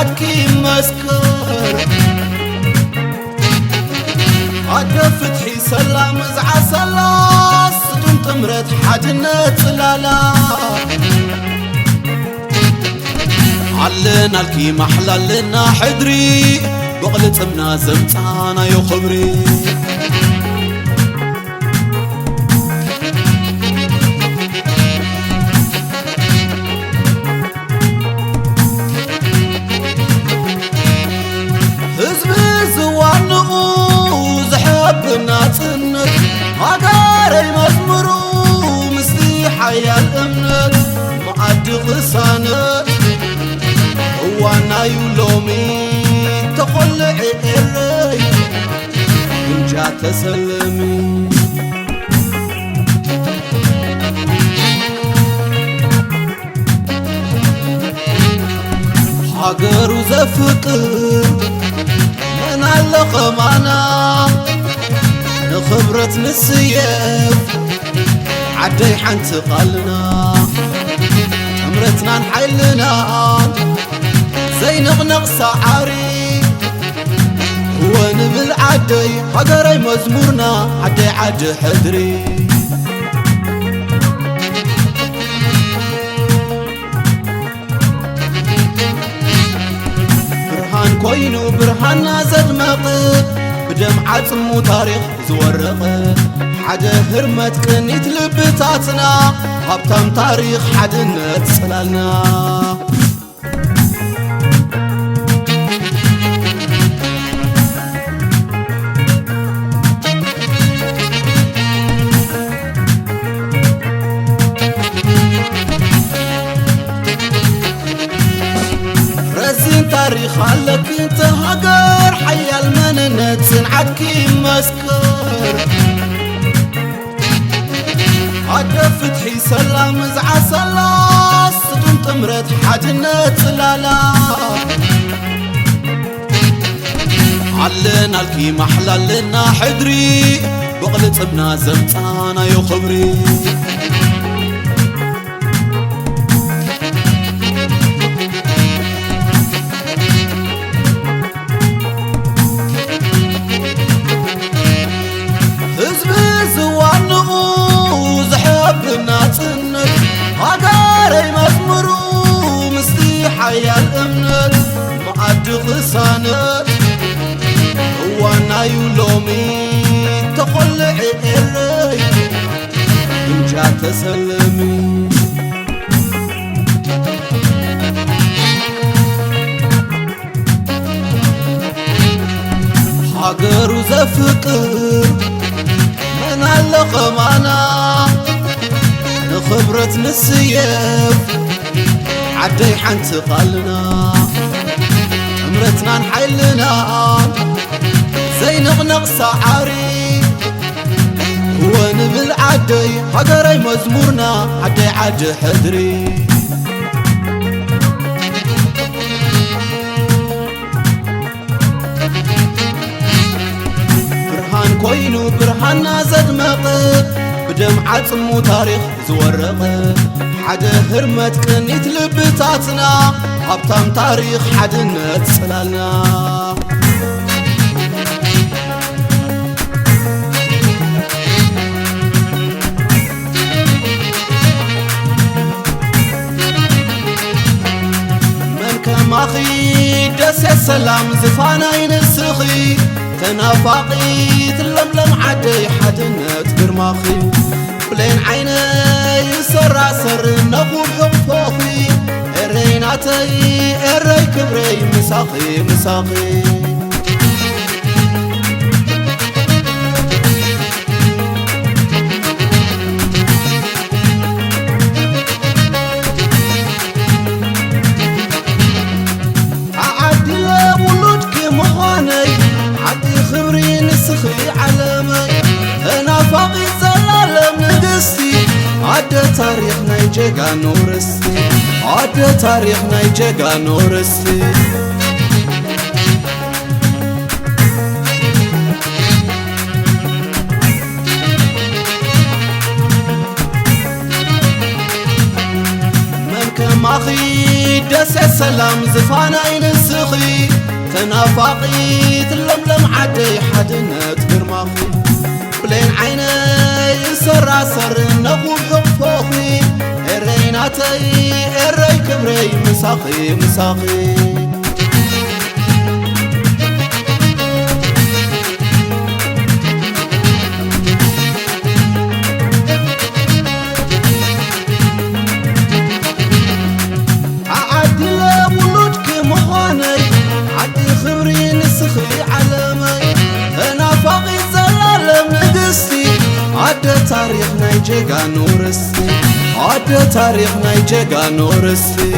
عدكي مسكر عد فتحي سلام مزع سلاس دون تمرت حاجنة سلالا علنا الكي محللنا حدري بقلتمنا زمتانا يو خبري بناتنك هاقاري مزمرو مستي حيا الامنك معد غسانك هوانا يولومي تخلعي إلي انجا تسلمي حقر وزفقر من اللقمانا خبرة نسيف عدي حنت قالنا تمرتنا نحيلنا زي نغنق سعاري ونبل عدي حقري مزمورنا عدي عد حدري برهان كوينو برهان زد مقب بدمعة مو تاريخ زورقه حاجة هرمت كنيت لبتاتنا هبتم تاريخ حدنت سلالنا رزين تاريخ علك انت هقر حيا المننت سنعدكي مسكر عد فتحي سلام مزع سلاس دون تمرت حاجنة سلالا علنا الكي محللنا حدري بقلتمنا زمتانا يو خبري بناتنك هاقاري مزمرو مستي حيا الامنك معد غسانك هوانا يولومي تخلعي إلي انجا تسلمي حقر وزفقر من اللقمانا خبرة نسيف عدي حنت قالنا امرتنا نحيلنا زي نغنق سعاري ونبل عدي حقري مزمورنا عدي عد حدري برهان كوينو برهان زد مقب بدمعة مو تاريخ زورقه حاجة هرمت كنيت لبتاتنا هبتم تاريخ حدنت سلالنا من كماخي دس السلام زفانا ينسخي تنافاقي تلملم عدي حدنت قرماخي ولين عيني يسرع سر نقوم حقوقي الريناتي الري كبري مساقي مساقي عدي لولدك مغاني عدي خبري نسخي علامي انا فاقي سلالم نقستي عد تاريخ نيجيغا نورستي عد تاريخ نيجيغا نورستي من كماخي دس السلام زفانا ينسخي تنافقي تلملم عدي حدنت برماخي ولين عيني سراسر نقو حقفوخي الريناتي الري كبري مساقي مساقي تاريخ نايجيغا نورستي عد تاريخ نايجيغا نورستي